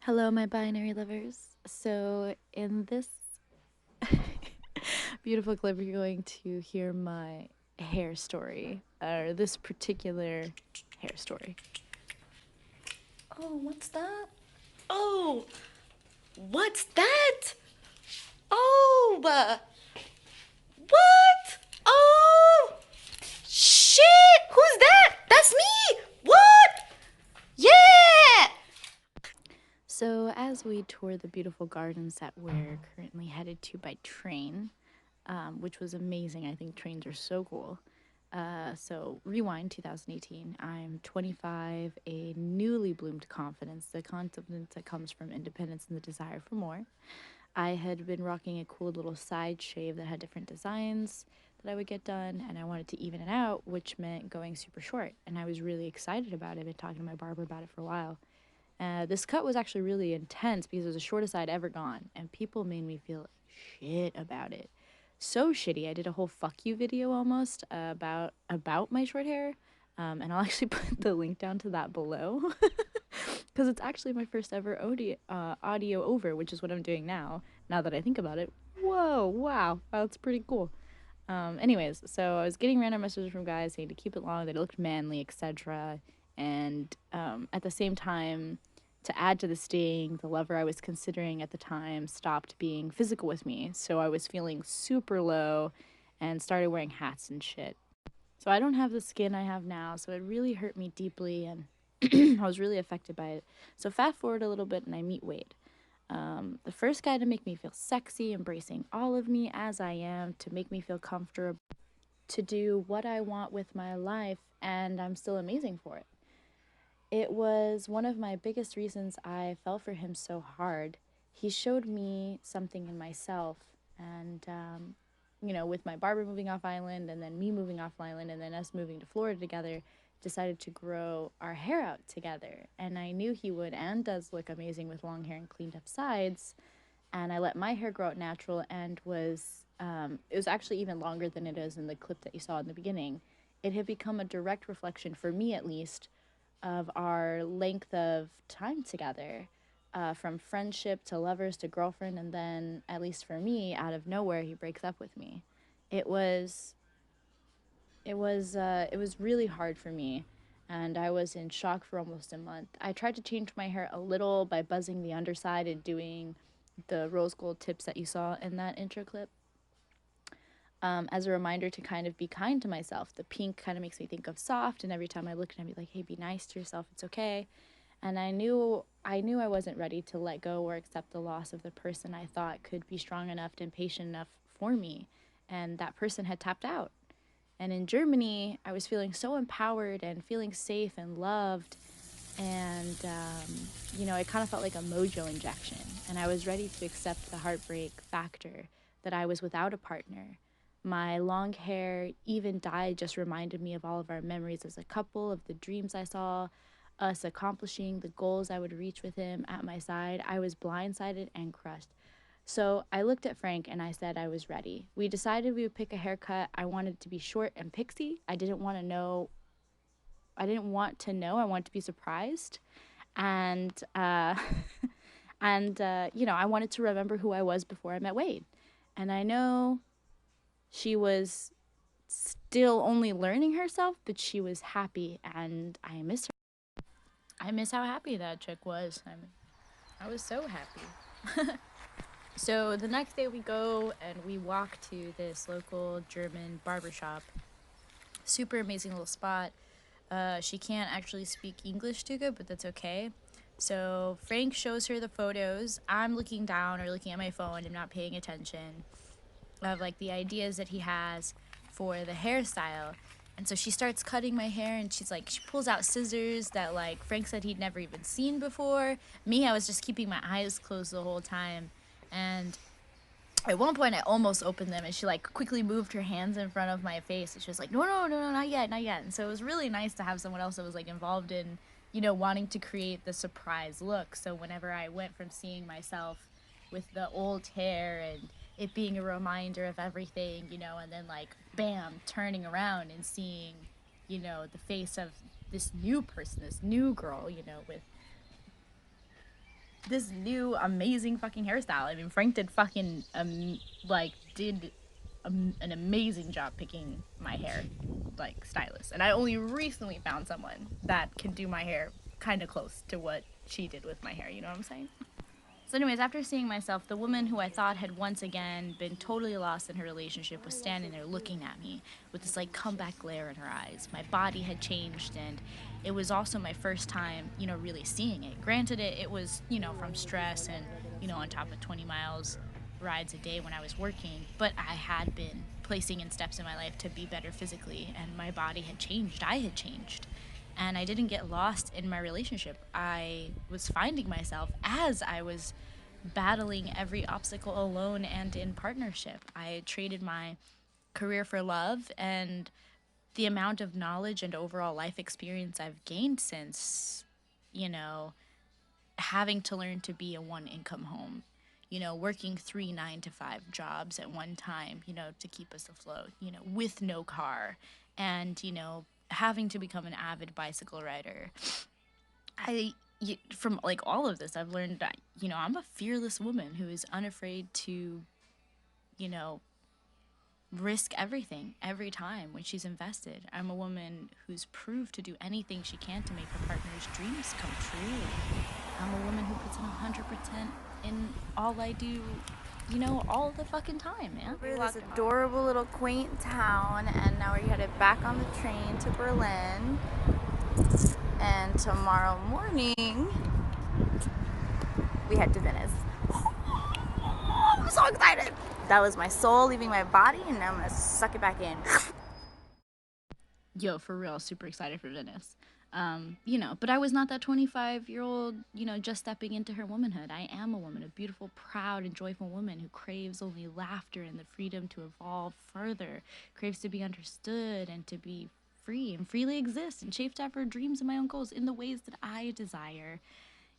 Hello, my binary lovers. So, in this beautiful clip, you're going to hear my hair story, or this particular hair story. Oh, what's that? Oh, what's that? Oh, what? Oh, shit! Who's that? That's me! What? Yeah! So, as we tour the beautiful gardens that we're currently headed to by train, which was amazing. I think trains are so cool. So, rewind 2018. I'm 25, a newly bloomed confidence, the confidence that comes from independence and the desire for more. I had been rocking a cool little side shave that had different designs that I would get done, and I wanted to even it out, which meant going super short. And I was really excited about it. I've been talking to my barber about it for a while. This cut was actually really intense because it was the shortest I'd ever gone, and people made me feel shit about it. So shitty. I did a whole fuck you video almost about my short hair, and I'll actually put the link down to that below because it's actually my first ever audio over, which is what I'm doing now. Now that I think about it, whoa, wow, that's pretty cool. Anyways, so I was getting random messages from guys saying to keep it long, that it looked manly, etc. And at the same time, to add to the sting, the lover I was considering at the time stopped being physical with me. So I was feeling super low and started wearing hats and shit. So I don't have the skin I have now, so it really hurt me deeply and I was really affected by it. So fast forward a little bit and I meet Wade. The first guy to make me feel sexy, embracing all of me as I am, to make me feel comfortable, to do what I want with my life, and I'm still amazing for it. It was one of my biggest reasons I fell for him so hard. He showed me something in myself, and with my barber moving off island, and then me moving off island, and then us moving to Florida together, decided to grow our hair out together. And I knew he would and does look amazing with long hair and cleaned up sides. And I let my hair grow out natural and it was actually even longer than it is in the clip that you saw in the beginning. It had become a direct reflection, for me at least, of our length of time together, from friendship to lovers to girlfriend, and then, at least for me, out of nowhere, he breaks up with me. It was it was really hard for me, and I was in shock for almost a month. I tried to change my hair a little by buzzing the underside and doing the rose gold tips that you saw in that intro clip, as a reminder to kind of be kind to myself. The pink kind of makes me think of soft, and every time I look at it, I'd be like, hey, be nice to yourself, it's okay. And I knew I wasn't ready to let go or accept the loss of the person I thought could be strong enough and patient enough for me, and that person had tapped out. And in Germany, I was feeling so empowered and feeling safe and loved. And, it kind of felt like a mojo injection. And I was ready to accept the heartbreak factor that I was without a partner. My long hair, even dyed, just reminded me of all of our memories as a couple, of the dreams I saw, us accomplishing the goals I would reach with him at my side. I was blindsided and crushed. So I looked at Frank and I said I was ready. We decided we would pick a haircut. I wanted to be short and pixie. I didn't want to know. I didn't want to know. I wanted to be surprised. And, I wanted to remember who I was before I met Wade. And I know she was still only learning herself, but she was happy and I miss her. I miss how happy that chick was. I was so happy. So the next day we go and we walk to this local German barbershop. Super amazing little spot. She can't actually speak English too good, but that's okay. So Frank shows her the photos. I'm looking down or looking at my phone. I'm not paying attention of like the ideas that he has for the hairstyle. And so she starts cutting my hair and she pulls out scissors that like Frank said he'd never even seen before. Me, I was just keeping my eyes closed the whole time. And at one point I almost opened them and she like quickly moved her hands in front of my face and she was like, no, no, no, no, not yet, not yet. And so it was really nice to have someone else that was like involved in, wanting to create the surprise look. So whenever I went from seeing myself with the old hair and it being a reminder of everything, and then like bam, turning around and seeing, the face of this new person, this new girl, with this new amazing fucking hairstyle. I mean, Frank did fucking like did an amazing job picking my hair, like stylist. And I only recently found someone that can do my hair kind of close to what she did with my hair. You know what I'm saying? So, anyways, after seeing myself, the woman who I thought had once again been totally lost in her relationship was standing there looking at me with this like comeback glare in her eyes. My body had changed, and it was also my first time, really seeing it. Granted, it was, from stress and, on top of 20 miles rides a day when I was working, but I had been placing in steps in my life to be better physically, and my body had changed. I had changed. And I didn't get lost in my relationship. I was finding myself as I was battling every obstacle alone and in partnership. I traded my career for love, and the amount of knowledge and overall life experience I've gained since, you know, having to learn to be a one income home, working three 9 to 5 jobs at one time, to keep us afloat, with no car, and, having to become an avid bicycle rider. From like all of this, I've learned that, I'm a fearless woman who is unafraid to, you know, risk everything every time when she's invested. I'm a woman who's proved to do anything she can to make her partner's dreams come true. I'm a woman who puts in 100% in all I do, all the fucking time, man. We're this adorable little quaint town, and now we're headed back on the train to Berlin. And tomorrow morning, we head to Venice. I'm so excited! That was my soul leaving my body, and now I'm gonna suck it back in. Yo, for real, super excited for Venice. But I was not that 25-year-old, just stepping into her womanhood. I am a woman, a beautiful, proud, and joyful woman who craves only laughter and the freedom to evolve further, craves to be understood and to be free and freely exist and shape to have her dreams and my own goals in the ways that I desire.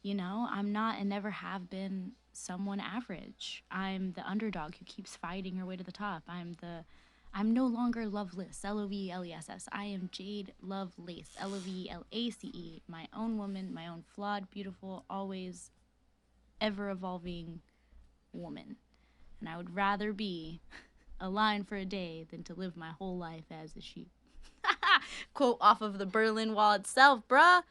I'm not and never have been someone average. I'm the underdog who keeps fighting her way to the top. I'm no longer Loveless, Lovelless. I am Jade Lovelace, Lovelace, my own woman, my own flawed, beautiful, always ever evolving woman. And I would rather be a line for a day than to live my whole life as a sheep. Quote off of the Berlin Wall itself, bruh.